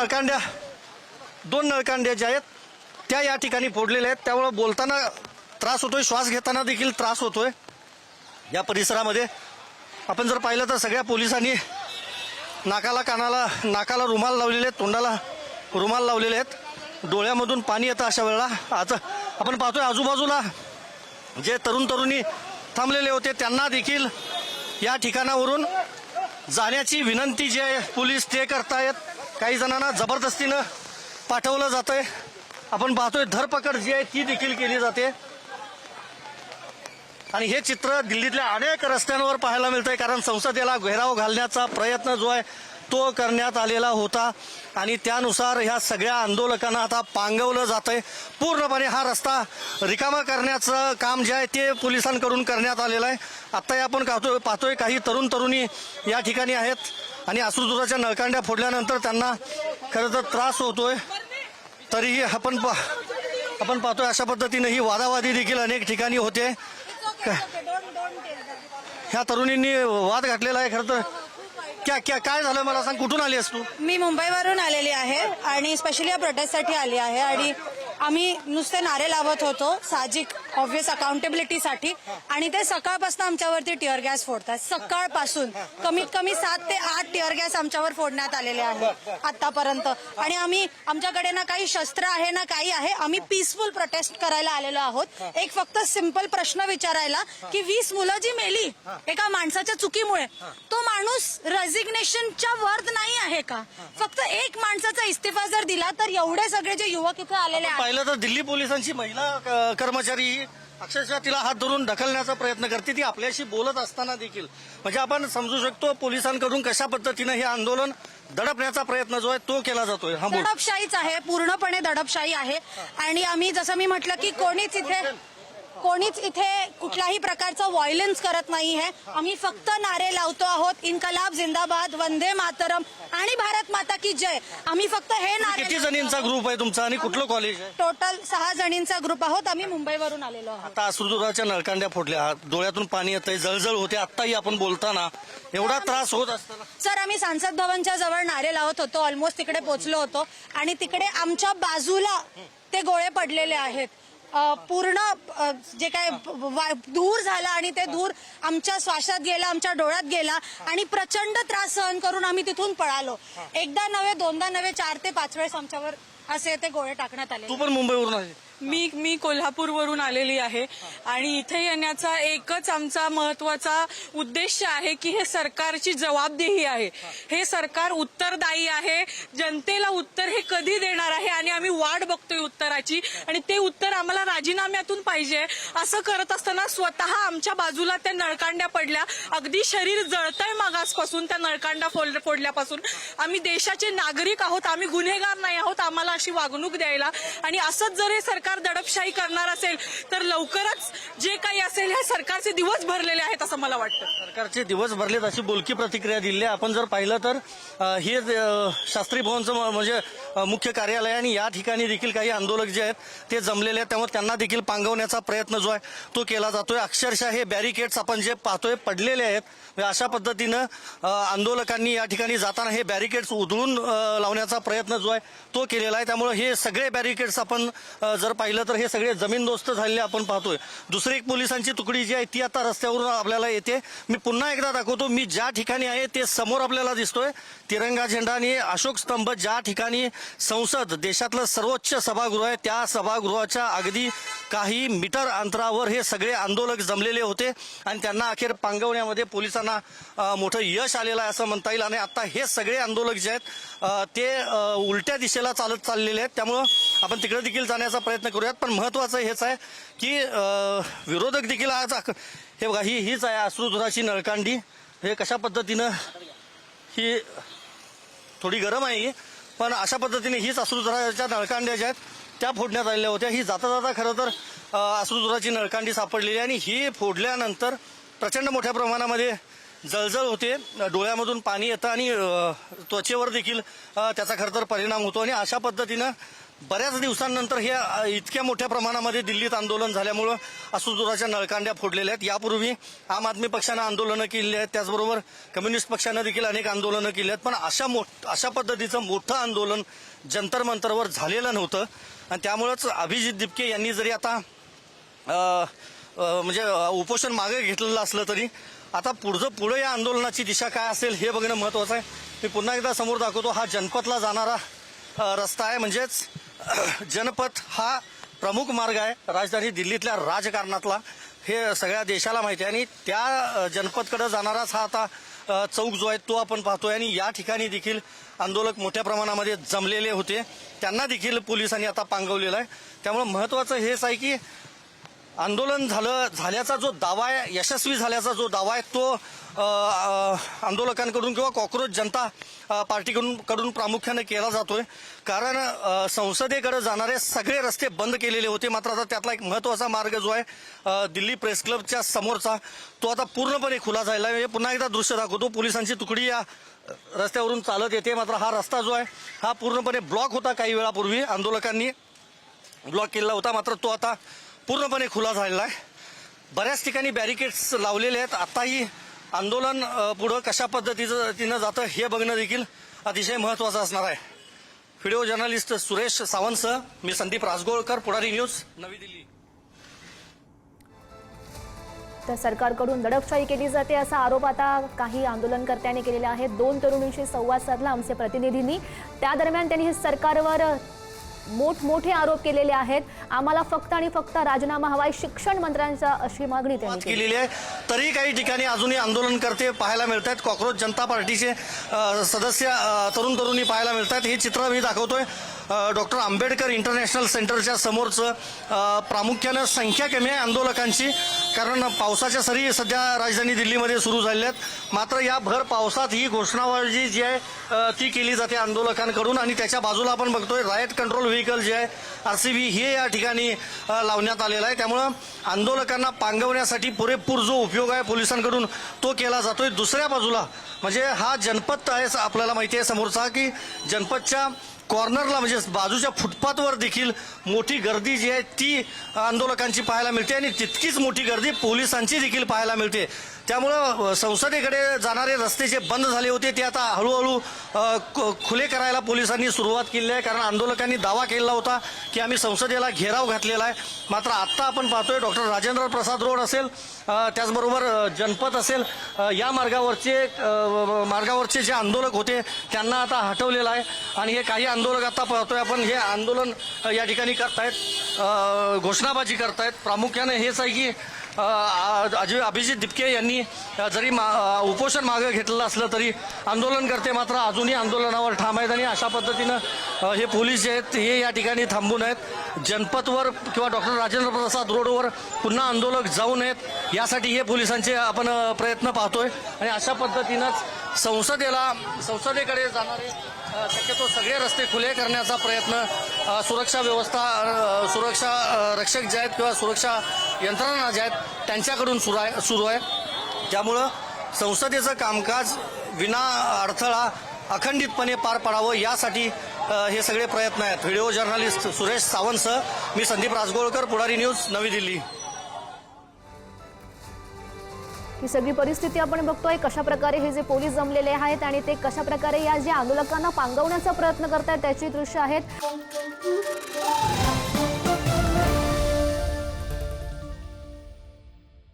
नळकांड्या, 2 नळकांड्या ज्या आहेत त्या या ठिकाणी फोडलेल्या आहेत. त्यामुळे बोलताना त्रास होतोय, श्वास घेताना देखील त्रास होतोय. या परिसरामध्ये आपण जर पाहिलं तर सगळ्या पोलिसांनी नाकाला रुमाल लावलेले आहेत, तोंडाला रुमाल लावलेले आहेत. डोळ्यामधून पाणी येतं अशा वेळेला. आता आपण पाहतोय आजूबाजूला जे तरुणी थांबलेले होते त्यांना देखील या ठिकाणावरून जाण्याची विनंती जी आहे पोलीस ते करतायत. काही जणांना जबरदस्तीनं पाठवलं जातंय. आपण पाहतोय धरपकड जी आहे ती देखील केली जाते. आणि हे चित्र दिल्लीतल्या अनेक रस्त्यांवर पाहायला मिळतंय, कारण संसदेला घेराव घालण्याचा प्रयत्न जो आहे तो करण्यात आलेला होता आणि त्यानुसार ह्या सगळ्या आंदोलकांना आता पांगवलं जातंय. पूर्णपणे हा रस्ता रिकामा करण्याचं काम जे आहे ते पोलिसांकडून करण्यात आलेलं आहे. आत्ताही आपण पाहतोय काही तरुणी या ठिकाणी आहेत आणि अश्रुधुराच्या नळकांड्या फोडल्यानंतर त्यांना खरं तर त्रास होतोय. तरीही आपण पाहतोय अशा पद्धतीने ही वादावादी देखील अनेक ठिकाणी होते. ह्या तरुणींनी वाद घातलेला आहे. खरं तर काय झालं मला सांग, कुठून आली आहेस तू? मी मुंबईवरून आलेली आहे आणि स्पेशली या प्रोटेस्टसाठी आली आहे. आणि आम्ही नुसते नारे लावत होतो साहजिक ऑब्व्हियस अकाउंटेबिलिटीसाठी, आणि ते सकाळपासून आमच्यावरती टिअर गॅस फोडतात. सकाळपासून कमीत कमी 7 ते 8 टिअर गॅस आमच्यावर फोडण्यात आलेले आहे आतापर्यंत. आणि आमच्याकडे ना काही शस्त्र आहे ना काही आहे. आम्ही पीसफुल प्रोटेस्ट करायला आलेलो आहोत. एक फक्त सिंपल प्रश्न विचारायला की 20 मुलं जी मेली एका माणसाच्या चुकीमुळे, तो माणूस रेझिग्नेशनच्या वर्थ नाही आहे का? फक्त एक माणसाचा इस्तिफा जर दिला तर एवढे सगळे जे युवक इथे आलेले आहेत. पाहिलं तर दिल्ली पोलिसांची महिला कर्मचारी अक्षरशः तिला हात धरून ढकलण्याचा प्रयत्न करते. ती आपल्याशी बोलत असताना देखील म्हणजे आपण समजू शकतो पोलिसांकडून कशा पद्धतीनं हे आंदोलन दडपण्याचा प्रयत्न जो आहे तो केला जातोय. हा, दडपशाहीच आहे, पूर्णपणे दडपशाही आहे. आणि आम्ही जसं मी म्हटलं की कोणीच इथे कुठल्याही प्रकारचं व्हायलन्स करत नाही आहे. आम्ही फक्त नारे लावतो आहोत, इन्कलाब जिंदाबाद, वंदे मातरम आणि भारत माता की जय. आम्ही फक्त हे नारे. किती जणींचा ग्रुप आहे तुमचा आणि कुठलं कॉलेज आहे? टोटल 6 जणींचा ग्रुप आहोत. आम्ही मुंबईवरून आलेलो आहोत. आता अश्रुधुराच्या नळकांड्या फोडल्या, डोळ्यातून पाणी येतंय, जळजळ होते. आत्ताही आपण बोलताना एवढा त्रास होत असताना सर, आम्ही संसद भवनच्या जवळ नारे लावत होतो, ऑलमोस्ट तिकडे पोहोचलो होतो आणि तिकडे आमच्या बाजूला ते गोळे पडलेले आहेत. पूर्ण जे काय धूर झाला आणि ते धूर आमच्या श्वासात गेला, आमच्या डोळ्यात गेला आणि प्रचंड त्रास सहन करून आम्ही तिथून पळालो. एकदा नव्हे, दोनदा नव्हे, 4 ते 5 वेळेस आमच्यावर असे ते गोळे टाकण्यात आले. तू पण मुंबईवरून आली? मी कोल्हापूरवरून आलेली आहे आणि इथे येण्याचा एकच आमचा महत्वाचा उद्देश आहे की हे सरकारची जबाबदेही आहे. हे सरकार उत्तरदायी आहे. जनतेला उत्तर हे कधी देणार आहे आणि आम्ही वाट बघतोय उत्तराची, आणि ते उत्तर आम्हाला राजीनाम्यातून पाहिजे. असं करत असताना स्वतः आमच्या बाजूला त्या नळकांड्या पडल्या. अगदी शरीर जळतंय मागासपासून त्या नळकांड्या फोडल्यापासून. आम्ही देशाचे नागरिक आहोत, आम्ही गुन्हेगार नाही आहोत आम्हाला अशी वागणूक द्यायला. आणि असंच जर हे सरकार दडपशाही करणार असेल तर लवकरच जे काही असेल ह्या सरकारचे दिवस भरलेले आहेत असं मला वाटतं. सरकारचे दिवस भरलेत अशी बोलकी प्रतिक्रिया दिली. आपण जर पाहिलं तर हे शास्त्री भवनचं म्हणजे मुख्य कार्यालय आणि या ठिकाणी देखील काही आंदोलक जे आहेत ते जमलेले आहेत. त्यामुळे त्यांना देखील पांगवण्याचा प्रयत्न जो आहे तो केला जातोय. अक्षरशः हे बॅरिकेड्स आपण जे पाहतोय पडलेले आहेत. अशा पद्धतीनं आंदोलकांनी या ठिकाणी जाताना हे बॅरिकेड्स उधळून लावण्याचा प्रयत्न जो आहे तो केलेला आहे. त्यामुळे हे सगळे बॅरिकेड्स आपण जर पाहिलं तर हे सगळे जमीनदोस्त झालेले आपण पाहतोय. दुसरी एक पोलिसांची तुकडी जी आहे ती आता रस्त्यावरून आपल्याला येते. मी पुन्हा एकदा दाखवतो. मी ज्या ठिकाणी आहे ते समोर आपल्याला दिसतोय तिरंगा झेंडा आणि अशोक स्तंभ. ज्या ठिकाणी संसद देशातलं सर्वोच्च सभागृह आहे त्या सभागृहाच्या अगदी काही मीटर अंतरावर हे सगळे आंदोलक जमलेले होते आणि त्यांना अखेर पांगवण्यामध्ये पोलिसांना मोठं यश आलेलं आहे असं म्हणता येईल. आणि आता हे सगळे आंदोलक जे आहेत ते उलट्या दिशेला चालत चाललेले आहेत. त्यामुळं आपण तिकडे देखील जाण्याचा प्रयत्न करूयात. पण महत्वाचं हेच आहे की विरोधक देखील आज हे बघा हीच आहे अश्रुधुराची नळकांडी. हे कशा पद्धतीनं ही थोडी गरम आहे पण अशा पद्धतीने हीच अश्रुधुराच्या नळकांड्या ज्या आहेत त्या फोडण्यात आलेल्या होत्या. ही जाता जाता खरं तर अश्रुधुराची नळकांडी सापडलेली आणि ही फोडल्यानंतर प्रचंड मोठ्या प्रमाणामध्ये जळजळ होते, डोळ्यामधून पाणी येतं आणि त्वचेवर देखील त्याचा खरं तर परिणाम होतो. आणि अशा पद्धतीनं बऱ्याच दिवसांनंतर हे इतक्या मोठ्या प्रमाणामध्ये दिल्लीत आंदोलन झाल्यामुळं अस्सूदुराच्या नळकांड्या फोडलेल्या आहेत. यापूर्वी आम आदमी पक्षानं आंदोलनं केली आहेत, त्याचबरोबर कम्युनिस्ट पक्षानं देखील अनेक आंदोलनं केली आहेत. पण अशा पद्धतीचं मोठं आंदोलन जंतर मंतरवर झालेलं नव्हतं आणि त्यामुळंच अभिजित दिपके यांनी जरी आता म्हणजे उपोषण मागे घेतलेलं असलं तरी आता पुढे या आंदोलनाची दिशा काय असेल हे बघणं महत्वाचं आहे. मी पुन्हा एकदा समोर दाखवतो, हा जनपथला जाणारा रस्ता आहे. म्हणजेच जनपथ हा प्रमुख मार्ग आहे राजधानी दिल्लीतल्या राजकारणातला, हे सगळ्या देशाला माहिती आहे. आणि त्या जनपथकडे जाणाराच हा आता चौक जो आहे तो आपण पाहतोय. आणि या ठिकाणी देखील आंदोलक मोठ्या प्रमाणामध्ये जमलेले होते, त्यांना देखील पोलिसांनी आता पांगवलेलं आहे. त्यामुळे महत्वाचं हेच आहे की आंदोलन झाल्याचा जो दावा आहे, यशस्वी झाल्याचा जो दावा आहे तो आंदोलकांकडून किंवा कॉक्रोच जनता पार्टीकडून प्रामुख्याने केला जातोय. कारण संसदेकडे जाणारे सगळे रस्ते बंद केलेले होते. मात्र आता त्यातला एक महत्वाचा मार्ग जो आहे दिल्ली प्रेस क्लबच्या समोरचा, तो आता पूर्णपणे खुला झालेला आहे. पुन्हा एकदा दृश्य दाखवतो, पोलिसांची तुकडी या रस्त्यावरून चालत येते. मात्र हा रस्ता जो आहे हा पूर्णपणे ब्लॉक होता, काही वेळापूर्वी आंदोलकांनी ब्लॉक केलेला होता. मात्र तो आता पूर्णपणे खुला झालेला आहे. बऱ्याच ठिकाणी बॅरिकेड्स लावलेले आहेत. आताही आंदोलन पुढं कशा पद्धतीनं जातं हे बघणं देखील अतिशय महत्वाचं असणार आहे. व्हिडिओ जर्नलिस्ट सुरेश सावंतसह मी संदीप राजगोळकर, पुढारी न्यूज, नवी दिल्ली. तर सरकारकडून दडपशाही केली जाते असा आरोप आता काही आंदोलनकर्त्यांनी केलेला आहे. 2 तरुणींशी संवाद साधला आमचे प्रतिनिधींनी. त्या दरम्यान त्यांनी हे सरकारवर मोठमोठे आरोप केलेले आहेत. आम्हाला फक्त आणि फक्त राजीनामा हवाय शिक्षण मंत्र्यांचा, अशी मागणी त्यांनी केलेली आहे. तरी काही ठिकाणी अजूनही आंदोलनकर्ते पाहायला मिळत आहेत. कॉक्रोच जनता पार्टीचे सदस्य तरुणी पाहायला मिळतात. हे चित्र मी दाखवतोय डॉक्टर आंबेडकर इंटरनॅशनल सेंटरच्या समोरचं. प्रामुख्यानं संख्या कमी आहे आंदोलकांची, कारण पावसाच्या सरी सध्या राजधानी दिल्लीमध्ये सुरू झालेल्या आहेत. मात्र या भर पावसात ही घोषणाबाजी जी आहे ती केली जाते आंदोलकांकडून. आणि त्याच्या बाजूला आपण बघतोय रायट कंट्रोल व्हेकल जे आहे RCV हे या ठिकाणी लावण्यात आलेला आहे. त्यामुळं आंदोलकांना पांगवण्यासाठी पुरेपूर जो उपयोग आहे पोलिसांकडून तो केला जातोय. दुसऱ्या बाजूला म्हणजे हा जनपथ आहे, आपल्याला माहिती आहे समोरचा, की जनपथच्या कॉर्नरला म्हणजे बाजूच्या फुटपाथवर देखील मोठी गर्दी जी आहे ती आंदोलकांची पाहायला मिळते आणि तितकीच मोठी गर्दी पोलिसांची देखील पाहायला मिळते. त्यामुळं संसदेकडे जाणारे रस्ते जे बंद झाले होते ते आता हळूहळू खुले करायला पोलिसांनी सुरुवात केली आहे. कारण आंदोलकांनी दावा केलेला होता की आम्ही संसदेला घेराव घातलेला आहे. मात्र आत्ता आपण पाहतोय डॉक्टर राजेंद्र प्रसाद रोड असेल, त्याचबरोबर जनपथ असेल, या मार्गावरचे जे आंदोलक होते त्यांना आता हटवलेलं आहे. आणि हे काही आंदोलक आता पाहतोय आपण, हे आंदोलन या ठिकाणी करतायत, घोषणाबाजी करतायत. प्रामुख्याने हेच आहे की अभिजित दिपके यांनी जरी उपोषण मागे घेतलेलं असलं तरी आंदोलनकर्ते मात्र अजूनही आंदोलनावर ठाम आहेत. आणि अशा पद्धतीनं हे पोलीस जे आहेत हे या ठिकाणी थांबून आहेत. जनपथवर किंवा डॉक्टर राजेंद्र प्रसाद रोडवर पुन्हा आंदोलक जाऊ नयेत यासाठी हे पोलिसांचे आपण प्रयत्न पाहतोय. आणि अशा पद्धतीनंच संसदेकडे जाणारे शक्यतो सगळे रस्ते खुले करण्याचा प्रयत्न सुरक्षा रक्षक जे आहेत किंवा सुरक्षा यंत्रणा ज्या आहेत त्यांच्याकडून सुरू आहे. त्यामुळं संसदेचं कामकाज विना अडथळा अखंडितपणे पार पाडावं यासाठी हे सगळे प्रयत्न आहेत. व्हिडिओ जर्नलिस्ट सुरेश सावंतसह मी संदीप राजगोळकर, पुढारी न्यूज, नवी दिल्ली. ही सगळी परिस्थिती आपण बघतोय, कशा प्रकारे हे जे पोलीस जमलेले आहेत आणि ते कशा प्रकारे या जे आंदोलकांना पांगवण्याचा प्रयत्न करतायत त्याची दृश्य आहेत.